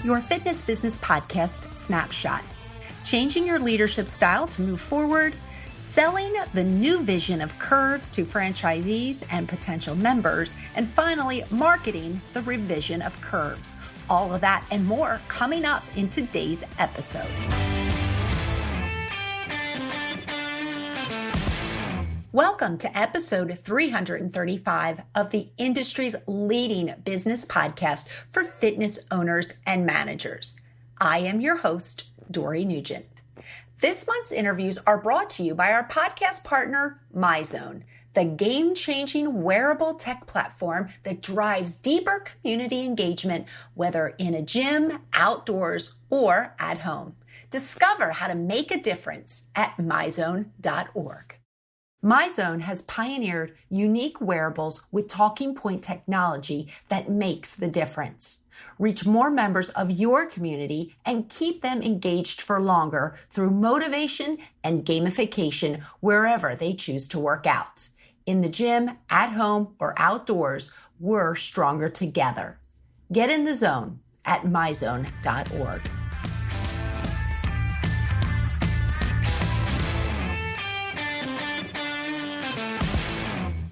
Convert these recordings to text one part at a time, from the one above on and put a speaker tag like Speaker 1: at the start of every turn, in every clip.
Speaker 1: your fitness business podcast snapshot. Changing your leadership style to move forward, selling the new vision of Curves to franchisees and potential members, and finally, marketing the revision of Curves. All of that and more coming up in today's episode. Welcome to episode 335 of the industry's leading business podcast for fitness owners and managers. I am your host, Dory Nugent. This month's interviews are brought to you by our podcast partner, MyZone, the game-changing wearable tech platform that drives deeper community engagement, whether in a gym, outdoors, or at home. Discover how to make a difference at myzone.org. MyZone has pioneered unique wearables with talking point technology that makes the difference. Reach more members of your community and keep them engaged for longer through motivation and gamification wherever they choose to work out. In the gym, at home, or outdoors, we're stronger together. Get in the zone at myzone.org.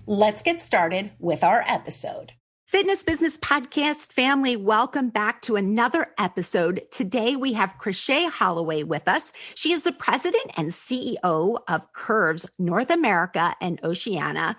Speaker 1: Let's get started with our episode. Fitness Business Podcast family, welcome back to another episode. Today we have Krishea Holloway with us. She is the president and CEO of Curves North America and Oceania.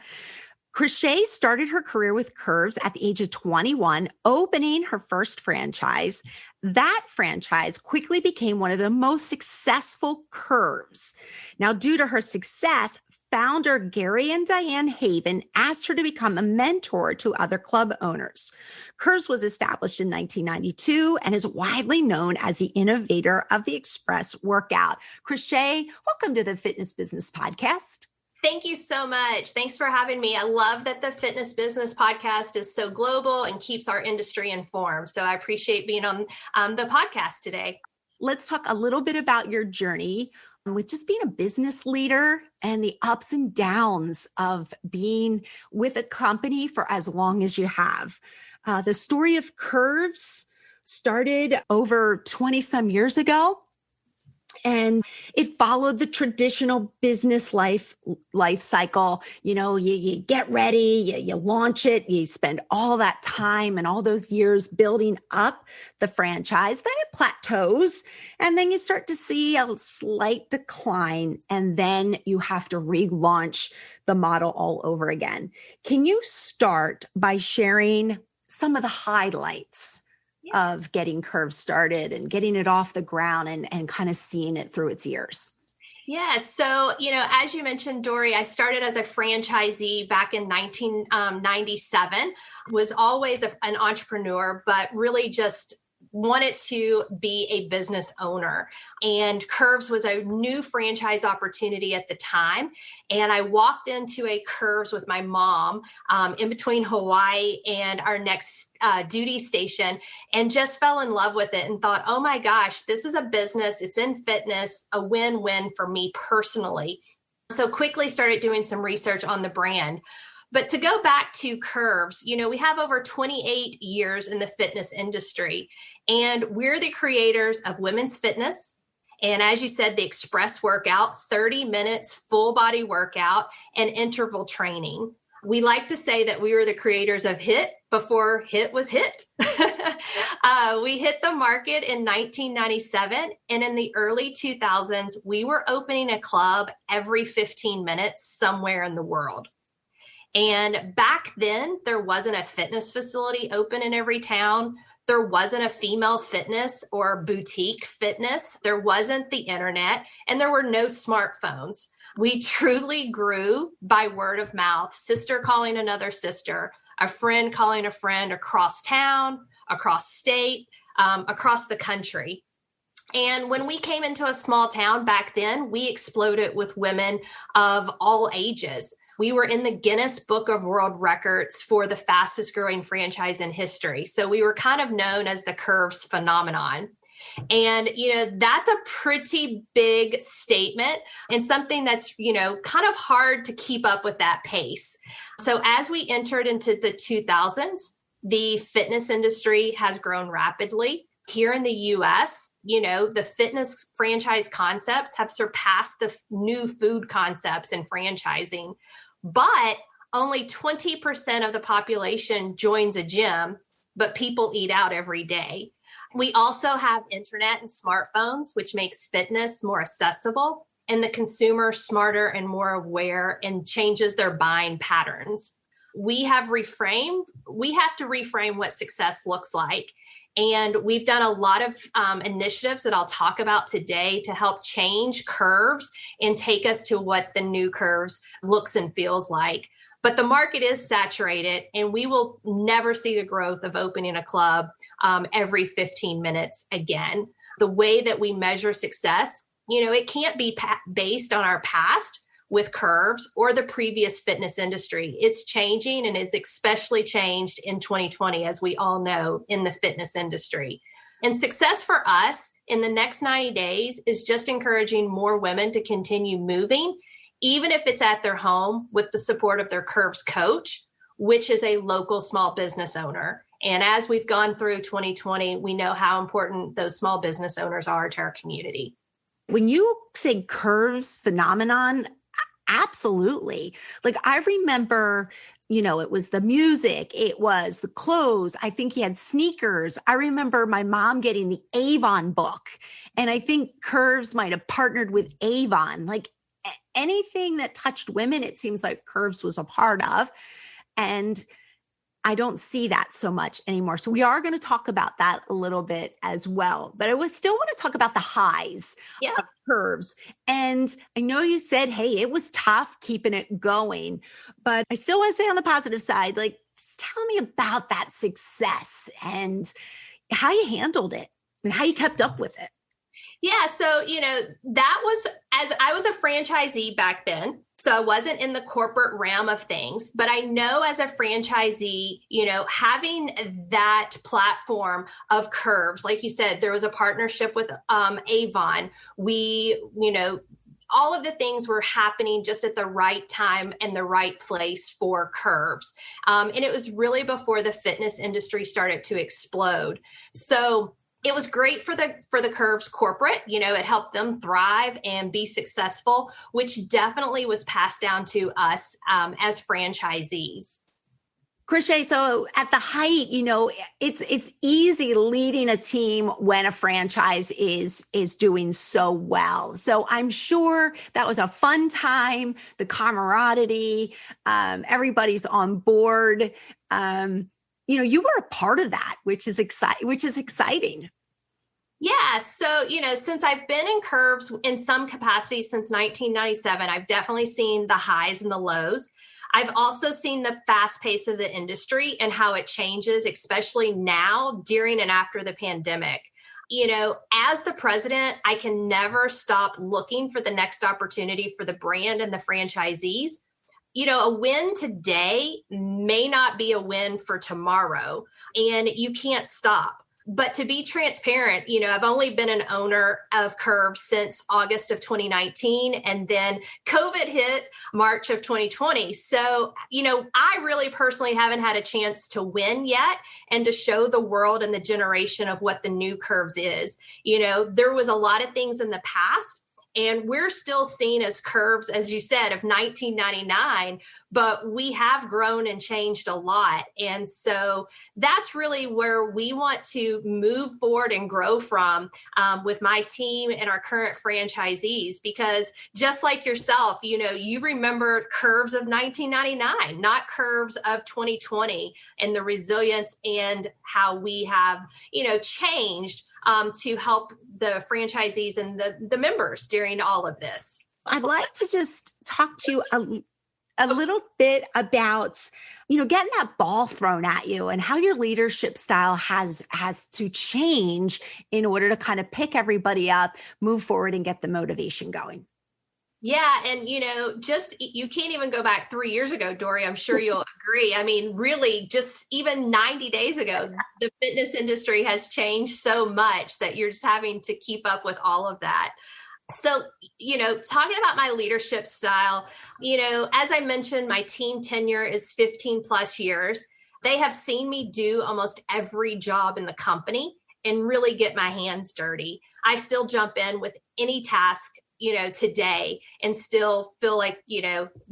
Speaker 1: Krishea started her career with Curves at the age of 21, opening her first franchise. That franchise quickly became one of the most successful Curves. Now, due to her success, founder Gary and Diane Heavin asked her to become a mentor to other club owners. Curves was established in 1992 and is widely known as the innovator of the express workout. Krishea, welcome to the Fitness Business Podcast.
Speaker 2: Thank you so much. Thanks for having me. I love that the Fitness Business Podcast is so global and keeps our industry informed. So I appreciate being on the podcast today.
Speaker 1: Let's talk a little bit about your journey with just being a business leader and the ups and downs of being with a company for as long as you have. The story of Curves started over 20 some years ago, and it followed the traditional business life cycle. You know, you get ready, you launch it, you spend all that time and all those years building up the franchise. Then it plateaus, and then you start to see a slight decline, and then you have to relaunch the model all over again. Can you start by sharing some of the highlights of getting Curves started and getting it off the ground and kind of seeing it through its years?
Speaker 2: Yes. So, as you mentioned, Dory, I started as a franchisee back in 1997, was always an entrepreneur, but really just wanted to be a business owner. And Curves was a new franchise opportunity at the time. And I walked into a Curves with my mom in between Hawaii and our next duty station, and just fell in love with it and thought, oh my gosh, this is a business. It's in fitness, a win-win for me personally. So quickly started doing some research on the brand. But to go back to Curves, we have over 28 years in the fitness industry, and we're the creators of women's fitness. And as you said, the express workout, 30 minutes, full body workout, and interval training. We like to say that we were the creators of HIIT before HIIT was HIT. We hit the market in 1997, and in the early 2000s, we were opening a club every 15 minutes somewhere in the world. And back then, there wasn't a fitness facility open in every town. There wasn't a female fitness or boutique fitness. There wasn't the internet, and there were no smartphones. We truly grew by word of mouth, sister calling another sister, a friend calling a friend across town, across state, across the country. And when we came into a small town back then, we exploded with women of all ages. We were in the Guinness Book of World Records for the fastest growing franchise in history. So we were kind of known as the Curves phenomenon. And, that's a pretty big statement and something that's, kind of hard to keep up with that pace. So as we entered into the 2000s, the fitness industry has grown rapidly. Here in the US, the fitness franchise concepts have surpassed the new food concepts in franchising, but only 20% of the population joins a gym, but people eat out every day. We also have internet and smartphones, which makes fitness more accessible and the consumer smarter and more aware and changes their buying patterns. We have to reframe what success looks like. And we've done a lot of initiatives that I'll talk about today to help change curves and take us to what the new curves looks and feels like. But the market is saturated, and we will never see the growth of opening a club every 15 minutes again. The way that we measure success, it can't be based on our past with curves or the previous fitness industry. It's changing, and it's especially changed in 2020, as we all know, in the fitness industry. And success for us in the next 90 days is just encouraging more women to continue moving, even if it's at their home with the support of their curves coach, which is a local small business owner. And as we've gone through 2020, we know how important those small business owners are to our community.
Speaker 1: When you say curves phenomenon, absolutely. Like I remember, it was the music, it was the clothes. I think he had sneakers. I remember my mom getting the Avon book, and I think Curves might have partnered with Avon. Like anything that touched women, it seems like Curves was a part of. And I don't see that so much anymore. So we are going to talk about that a little bit as well. But I still want to talk about the highs of Curves. And I know you said, hey, it was tough keeping it going. But I still want to say on the positive side, like, just tell me about that success and how you handled it and how you kept up with it.
Speaker 2: Yeah. So, that was, as I was a franchisee back then, so I wasn't in the corporate realm of things, but I know as a franchisee, having that platform of Curves, like you said, there was a partnership with Avon. We, all of the things were happening just at the right time and the right place for Curves. And it was really before the fitness industry started to explode. So it was great for the Curves corporate. It helped them thrive and be successful, which definitely was passed down to us as franchisees.
Speaker 1: Krishea, so at the height, it's easy leading a team when a franchise is doing so well. So I'm sure that was a fun time, the camaraderie, everybody's on board. You were a part of that, which is exciting.
Speaker 2: Yeah. So, since I've been in Curves in some capacity since 1997, I've definitely seen the highs and the lows. I've also seen the fast pace of the industry and how it changes, especially now during and after the pandemic. As the president, I can never stop looking for the next opportunity for the brand and the franchisees. A win today may not be a win for tomorrow, and you can't stop. But to be transparent, I've only been an owner of Curve since August of 2019, and then COVID hit March of 2020. So, I really personally haven't had a chance to win yet and to show the world and the generation of what the new Curves is. There was a lot of things in the past, and we're still seen as Curves, as you said, of 1999, but we have grown and changed a lot. And so that's really where we want to move forward and grow from with my team and our current franchisees, because just like yourself, you remember Curves of 1999, not Curves of 2020, and the resilience and how we have, changed to help the franchisees and the members during all of this.
Speaker 1: I'd like to just talk to you a little bit about, getting that ball thrown at you and how your leadership style has to change in order to kind of pick everybody up, move forward, and get the motivation going.
Speaker 2: Yeah. And, you can't even go back 3 years ago, Dory. I'm sure you'll agree. I mean, really, just even 90 days ago, the fitness industry has changed so much that you're just having to keep up with all of that. So, talking about my leadership style, as I mentioned, my team tenure is 15 plus years. They have seen me do almost every job in the company. and really get my hands dirty. I still jump in with any task, today, and still feel like,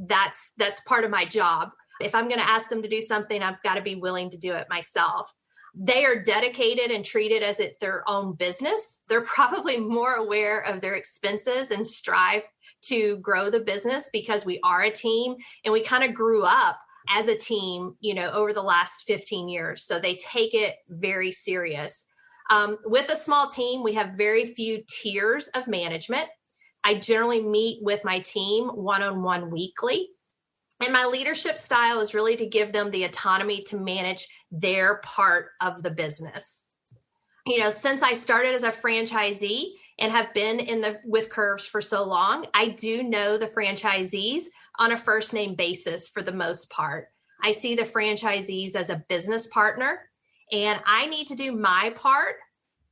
Speaker 2: that's part of my job. If I'm going to ask them to do something, I've got to be willing to do it myself. They are dedicated and treat it as it's their own business. They're probably more aware of their expenses and strive to grow the business because we are a team and we kind of grew up as a team, over the last 15 years. So they take it very serious. With a small team, we have very few tiers of management. I generally meet with my team one-on-one weekly. And my leadership style is really to give them the autonomy to manage their part of the business. Since I started as a franchisee and have been with Curves for so long, I do know the franchisees on a first name basis for the most part. I see the franchisees as a business partner, and I need to do my part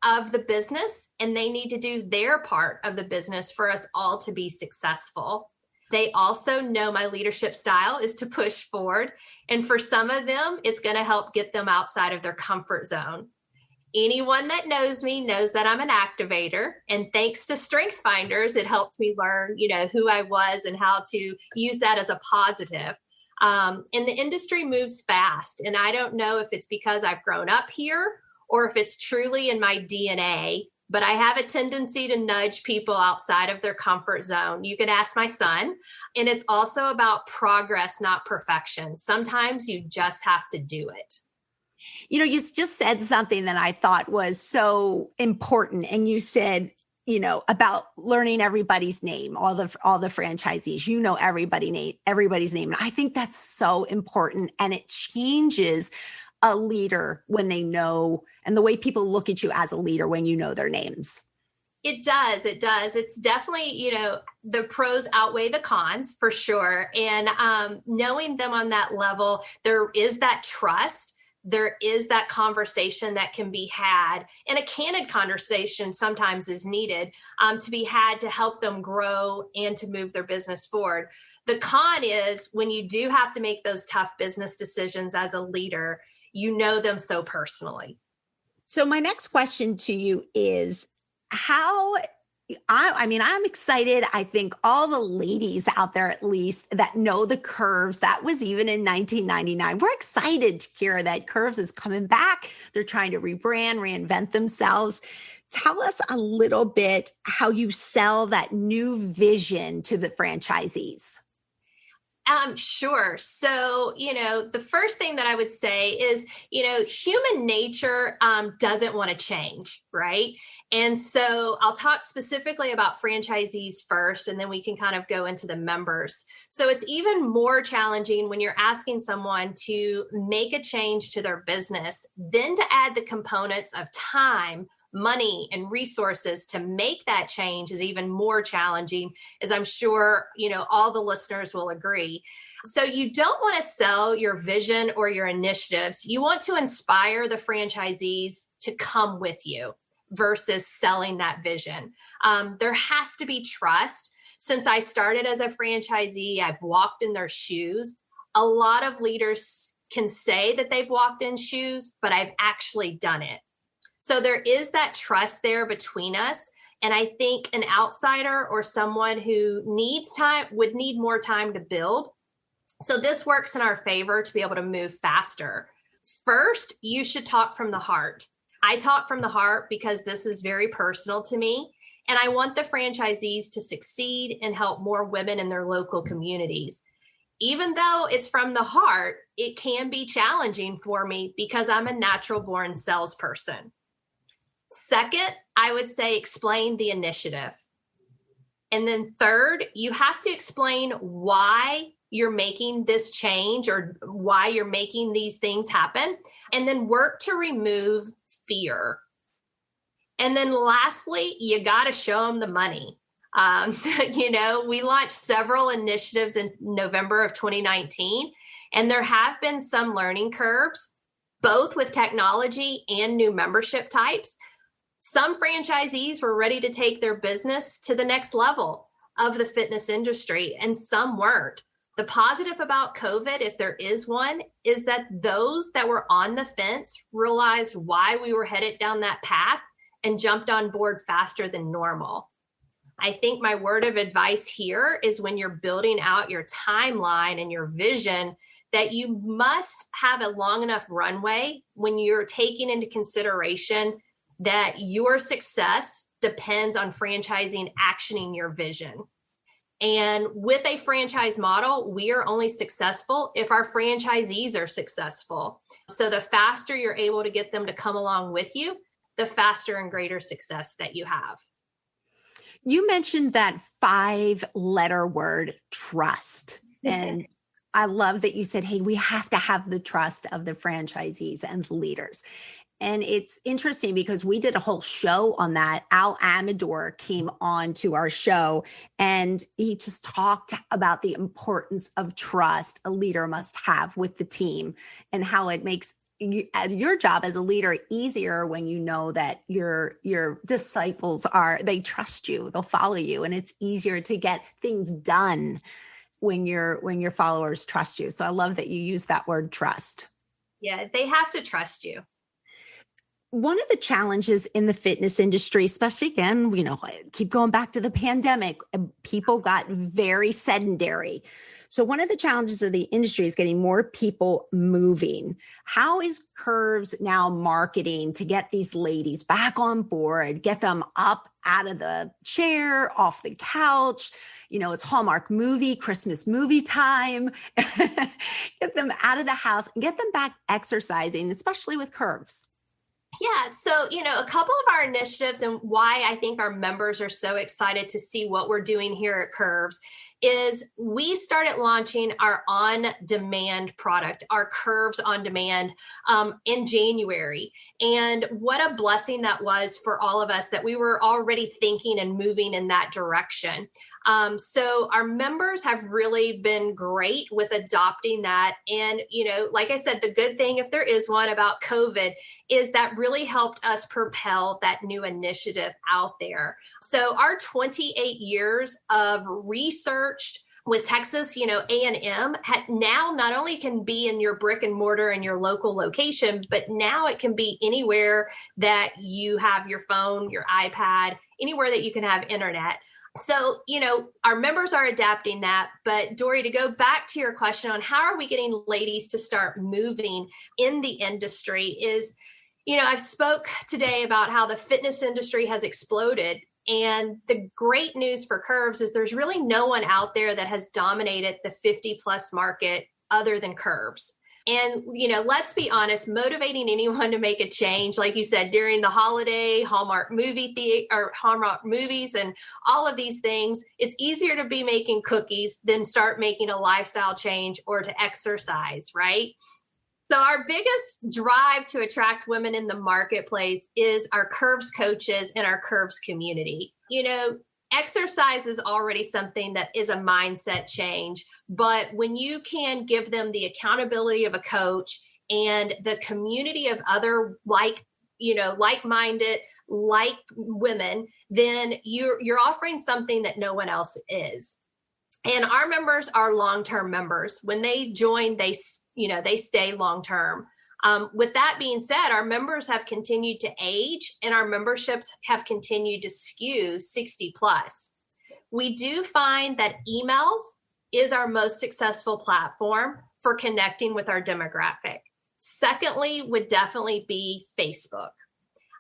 Speaker 2: of the business, and they need to do their part of the business for us all to be successful. They also know my leadership style is to push forward. And for some of them, it's going to help get them outside of their comfort zone. Anyone that knows me knows that I'm an activator. And thanks to Strength Finders, it helped me learn, who I was and how to use that as a positive. And the industry moves fast. And I don't know if it's because I've grown up here or if it's truly in my DNA. But I have a tendency to nudge people outside of their comfort zone. You can ask my son. And it's also about progress, not perfection. Sometimes you just have to do it.
Speaker 1: You just said something that I thought was so important. And you said, about learning everybody's name, all the franchisees, everybody's name. And I think that's so important. And it changes a leader when they know, and the way people look at you as a leader when you know their names.
Speaker 2: It does. It's definitely, the pros outweigh the cons for sure. And knowing them on that level, there is that trust. There is that conversation that can be had, and a candid conversation sometimes is needed to be had to help them grow and to move their business forward. The con is when you do have to make those tough business decisions as a leader, you know them so personally.
Speaker 1: So my next question to you is I'm excited. I think all the ladies out there, at least, that know the Curves, that was even in 1999. We're excited to hear that Curves is coming back. They're trying to reinvent themselves. Tell us a little bit how you sell that new vision to the franchisees.
Speaker 2: Sure. So, the first thing that I would say is, human nature doesn't want to change, right? And so I'll talk specifically about franchisees first, and then we can kind of go into the members. So it's even more challenging when you're asking someone to make a change to their business, then to add the components of time, money, and resources to make that change is even more challenging, as I'm sure, all the listeners will agree. So you don't want to sell your vision or your initiatives. You want to inspire the franchisees to come with you versus selling that vision. There has to be trust. Since I started as a franchisee, I've walked in their shoes. A lot of leaders can say that they've walked in shoes, but I've actually done it. So there is that trust there between us. And I think an outsider or someone who needs time would need more time to build. So this works in our favor to be able to move faster. First, you should talk from the heart. I talk from the heart because this is very personal to me. And I want the franchisees to succeed and help more women in their local communities. Even though it's from the heart, it can be challenging for me because I'm a natural born salesperson. Second, I would say explain the initiative. And then third, you have to explain why you're making this change or why you're making these things happen, and then work to remove fear. And then lastly, you got to show them the money. We launched several initiatives in November of 2019, and there have been some learning curves, both with technology and new membership types. Some franchisees were ready to take their business to the next level of the fitness industry, and some weren't. The positive about COVID, if there is one, is that those that were on the fence realized why we were headed down that path and jumped on board faster than normal. I think my word of advice here is when you're building out your timeline and your vision, that you must have a long enough runway when you're taking into consideration that your success depends on franchising actioning your vision. And with a franchise model, we are only successful if our franchisees are successful. So the faster you're able to get them to come along with you, the faster and greater success that you have.
Speaker 1: You mentioned that 5-letter word, trust. And I love that you said, hey, we have to have the trust of the franchisees and the leaders. And it's interesting because we did a whole show on that. Al Amador came on to our show and he just talked about the importance of trust a leader must have with the team and how it makes your job as a leader easier when you know that your disciples they trust you, they'll follow you, and it's easier to get things done when your followers trust you. So I love that you use that word trust.
Speaker 2: Yeah, they have to trust you.
Speaker 1: One of the challenges in the fitness industry, especially again, keep going back to the pandemic, people got very sedentary. So one of the challenges of the industry is getting more people moving. How is Curves now marketing to get these ladies back on board, get them up out of the chair, off the couch? It's Hallmark movie, Christmas movie time. Get them out of the house and get them back exercising, especially with Curves.
Speaker 2: Yeah. So, a couple of our initiatives and why I think our members are so excited to see what we're doing here at Curves is we started launching our on-demand product, our Curves on Demand, in January. And what a blessing that was for all of us that we were already thinking and moving in that direction. So our members have really been great with adopting that. And, like I said, the good thing, if there is one about COVID, is that really helped us propel that new initiative out there. So our 28 years of research with Texas, A&M now not only can be in your brick and mortar in your local location, but now it can be anywhere that you have your phone, your iPad, anywhere that you can have internet. So, our members are adapting that. But Dory, to go back to your question on how are we getting ladies to start moving in the industry is, I've spoke today about how the fitness industry has exploded. And the great news for Curves is there's really no one out there that has dominated the 50 plus market other than Curves. And, let's be honest, motivating anyone to make a change, like you said, during the holiday, Hallmark movies and all of these things, it's easier to be making cookies than start making a lifestyle change or to exercise, right? So our biggest drive to attract women in the marketplace is our Curves coaches and our Curves community. Exercise is already something that is a mindset change, but when you can give them the accountability of a coach and the community of other like-minded, like women, then you're offering something that no one else is. And our members are long-term members. When they join, they stay long-term. With that being said, our members have continued to age and our memberships have continued to skew 60 plus. We do find that emails is our most successful platform for connecting with our demographic. Secondly, would definitely be Facebook.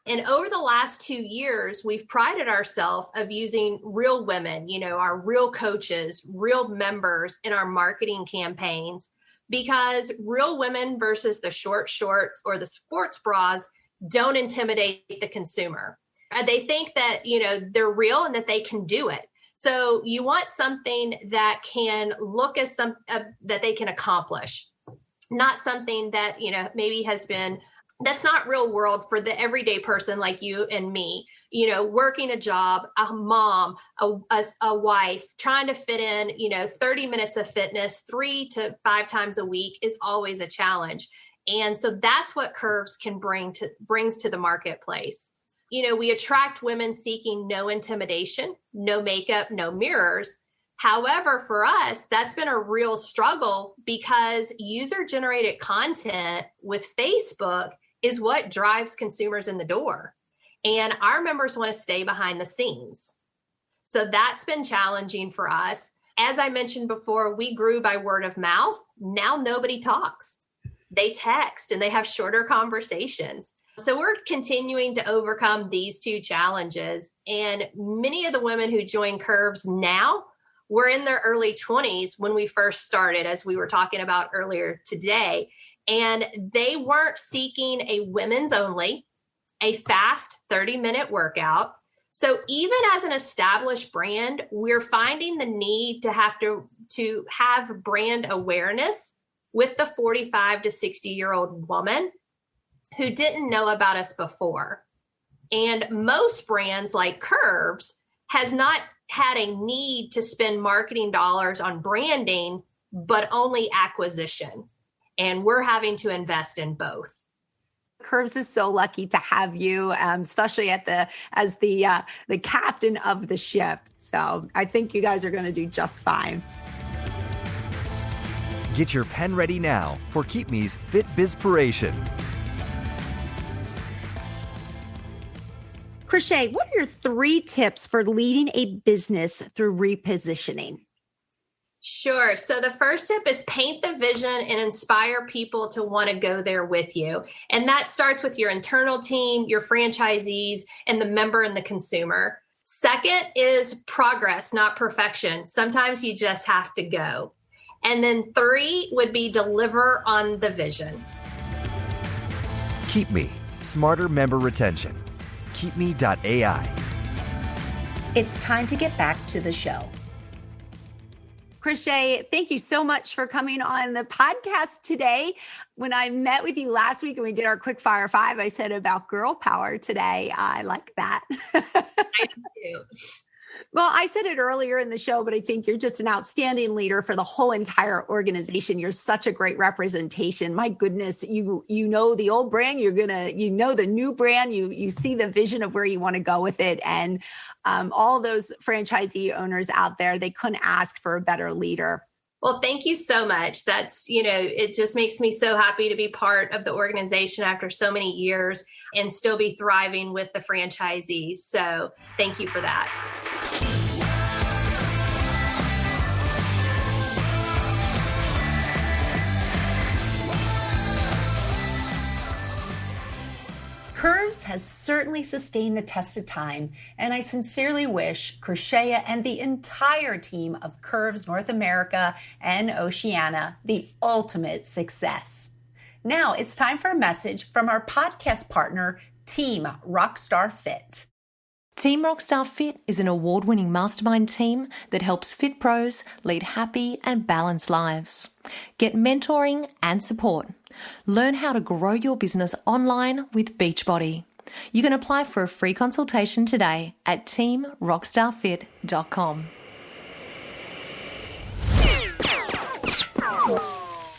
Speaker 2: And over the last 2 years, we've prided ourselves of using real women, our real coaches, real members in our marketing campaigns, because real women versus the short shorts or the sports bras don't intimidate the consumer. They think that, they're real and that they can do it. So you want something that can look as that they can accomplish, not something that, maybe that's not real world for the everyday person like you and me, working a job, a mom, a wife, trying to fit in, 30 minutes of fitness 3 to 5 times a week is always a challenge. And so that's what Curves brings to the marketplace. We attract women seeking no intimidation, no makeup, no mirrors. However, for us, that's been a real struggle because user-generated content with Facebook is what drives consumers in the door. And our members want to stay behind the scenes. So that's been challenging for us. As I mentioned before, we grew by word of mouth. Now nobody talks. They text and they have shorter conversations. So we're continuing to overcome these two challenges. And many of the women who join Curves now were in their early 20s when we first started, as we were talking about earlier today. And they weren't seeking a women's only, a fast 30-minute workout. So even as an established brand, we're finding the need to have brand awareness with the 45 to 60-year-old woman who didn't know about us before. And most brands like Curves has not had a need to spend marketing dollars on branding, but only acquisition. And we're having to invest in both.
Speaker 1: Curves is so lucky to have you, especially as the captain of the ship. So I think you guys are going to do just fine.
Speaker 3: Get your pen ready now for Keep Me's Fit Bizpiration.
Speaker 1: Krishea, what are your 3 tips for leading a business through repositioning?
Speaker 2: Sure. So the first tip is paint the vision and inspire people to want to go there with you. And that starts with your internal team, your franchisees, and the member and the consumer. Second is progress, not perfection. Sometimes you just have to go. And then 3 would be deliver on the vision.
Speaker 3: Keep Me, smarter member retention. KeepMe.ai.
Speaker 1: It's time to get back to the show. Krishea, thank you so much for coming on the podcast today. When I met with you last week and we did our Quick Fire 5, I said about girl power today. I like that.
Speaker 2: I do.
Speaker 1: Well, I said it earlier in the show, but I think you're just an outstanding leader for the whole entire organization. You're such a great representation. My goodness, you know the old brand, you know the new brand, you see the vision of where you want to go with it. And all those franchisee owners out there, they couldn't ask for a better leader.
Speaker 2: Well, thank you so much. That's, it just makes me so happy to be part of the organization after so many years and still be thriving with the franchisees. So thank you for that.
Speaker 1: Curves has certainly sustained the test of time, and I sincerely wish Krishea and the entire team of Curves North America and Oceania the ultimate success. Now it's time for a message from our podcast partner, Team Rockstar Fit.
Speaker 4: Team Rockstar Fit is an award-winning mastermind team that helps fit pros lead happy and balanced lives. Get mentoring and support. Learn how to grow your business online with Beachbody. You can apply for a free consultation today at teamrockstarfit.com.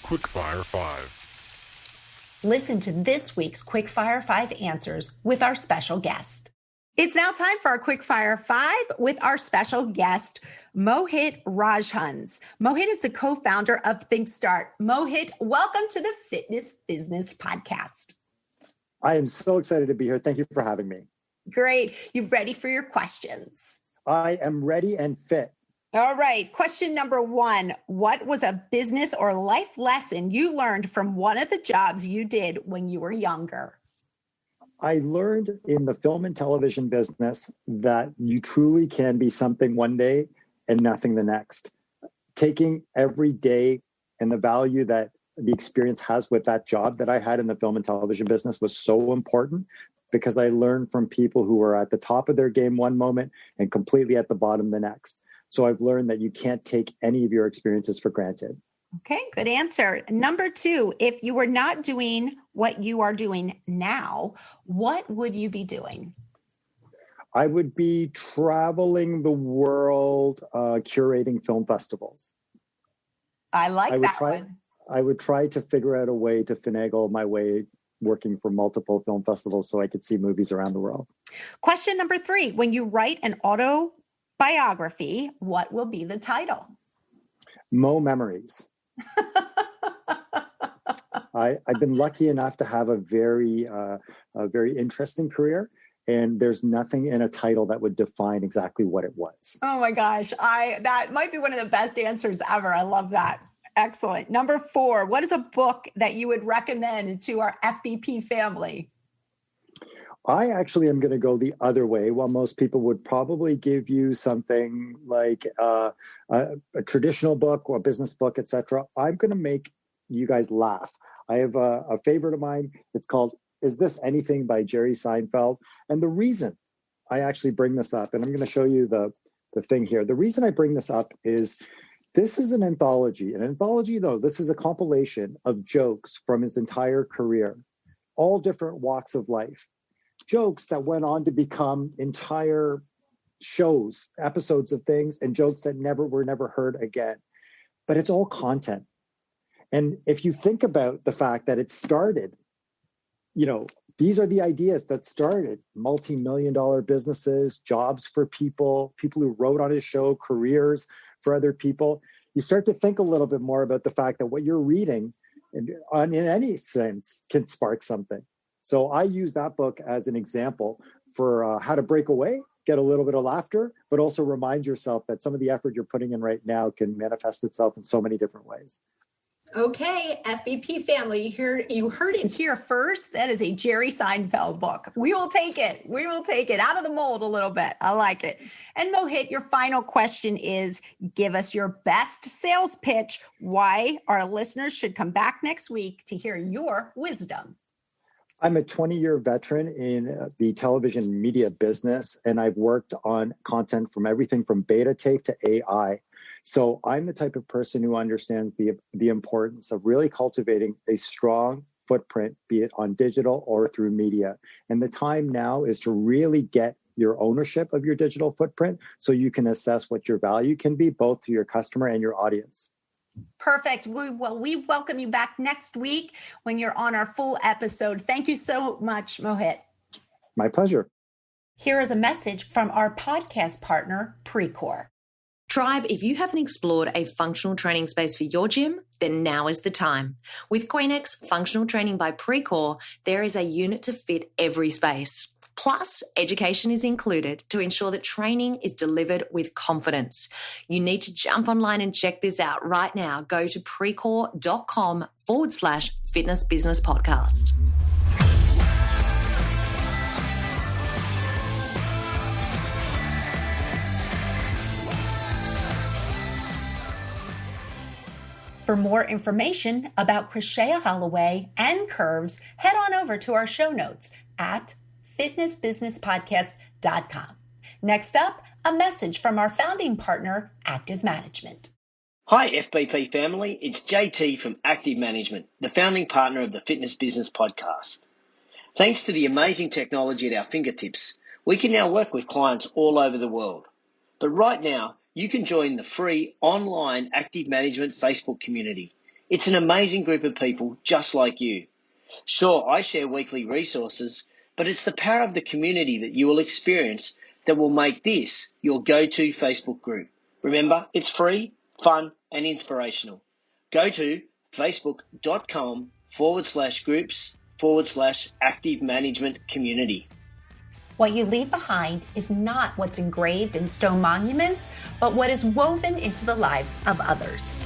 Speaker 5: Quickfire 5.
Speaker 1: Listen to this week's Quickfire 5 answers with our special guest. It's now time for our Quickfire 5 with our special guest, Mohit Rajhans. Mohit is the co-founder of ThinkStart. Mohit, welcome to the Fitness Business Podcast.
Speaker 6: I am so excited to be here. Thank you for having me.
Speaker 1: Great. You ready for your questions?
Speaker 6: I am ready and fit.
Speaker 1: All right. Question number 1. What was a business or life lesson you learned from one of the jobs you did when you were younger?
Speaker 6: I learned in the film and television business that you truly can be something one day and nothing the next. Taking every day and the value that the experience has with that job that I had in the film and television business was so important because I learned from people who were at the top of their game one moment and completely at the bottom the next. So I've learned that you can't take any of your experiences for granted.
Speaker 1: Okay, good answer. Number 2, if you were not doing what you are doing now, what would you be doing?
Speaker 6: I would be traveling the world, curating film festivals.
Speaker 1: I like that one.
Speaker 6: I would try to figure out a way to finagle my way working for multiple film festivals so I could see movies around the world.
Speaker 1: Question number 3, when you write an auto biography, what will be the title?
Speaker 6: Mo Memories. I've been lucky enough to have a very interesting career, and there's nothing in a title that would define exactly what it was.
Speaker 1: Oh my gosh, that might be one of the best answers ever. I love that. Excellent. Number 4, what is a book that you would recommend to our FBP family?
Speaker 6: I actually am going to go the other way. While most people would probably give you something like a traditional book or a business book, etc., I'm going to make you guys laugh. I have a favorite of mine. It's called Is This Anything by Jerry Seinfeld. And the reason I actually bring this up, and I'm going to show you the thing here. The reason I bring this up is this is an anthology. An anthology, though, this is a compilation of jokes from his entire career, all different walks of life. Jokes that went on to become entire shows, episodes of things, and jokes that were never heard again. But it's all content. And if you think about the fact that it started, these are the ideas that started multi-million-dollar businesses, jobs for people who wrote on his show, careers for other people. You start to think a little bit more about the fact that what you're reading in any sense can spark something. So I use that book as an example for how to break away, get a little bit of laughter, but also remind yourself that some of the effort you're putting in right now can manifest itself in so many different ways.
Speaker 1: Okay, FBP family, you heard it here first. That is a Jerry Seinfeld book. We will take it. We will take it out of the mold a little bit. I like it. And Mohit, your final question is, give us your best sales pitch, why our listeners should come back next week to hear your wisdom.
Speaker 6: I'm a 20-year veteran in the television media business, and I've worked on content from everything from beta tape to AI. So I'm the type of person who understands the importance of really cultivating a strong footprint, be it on digital or through media. And the time now is to really get your ownership of your digital footprint so you can assess what your value can be, both to your customer and your audience.
Speaker 1: Perfect. We welcome you back next week when you're on our full episode. Thank you so much, Mohit.
Speaker 6: My pleasure.
Speaker 1: Here is a message from our podcast partner, Precor.
Speaker 4: Tribe, if you haven't explored a functional training space for your gym, then now is the time. With Queenex Functional Training by Precor, there is a unit to fit every space. Plus, education is included to ensure that training is delivered with confidence. You need to jump online and check this out right now. Go to precor.com/fitness business podcast.
Speaker 1: For more information about Krishea Holloway and Curves, head on over to our show notes at fitnessbusinesspodcast.com. Next up, a message from our founding partner, Active Management.
Speaker 7: Hi, FBP family. It's JT from Active Management, the founding partner of the Fitness Business Podcast. Thanks to the amazing technology at our fingertips, we can now work with clients all over the world. But right now, you can join the free online Active Management Facebook community. It's an amazing group of people just like you. Sure, I share weekly resources, but it's the power of the community that you will experience that will make this your go-to Facebook group. Remember, it's free, fun, and inspirational. Go to facebook.com/groups/Active Management Community.
Speaker 1: What you leave behind is not what's engraved in stone monuments, but what is woven into the lives of others.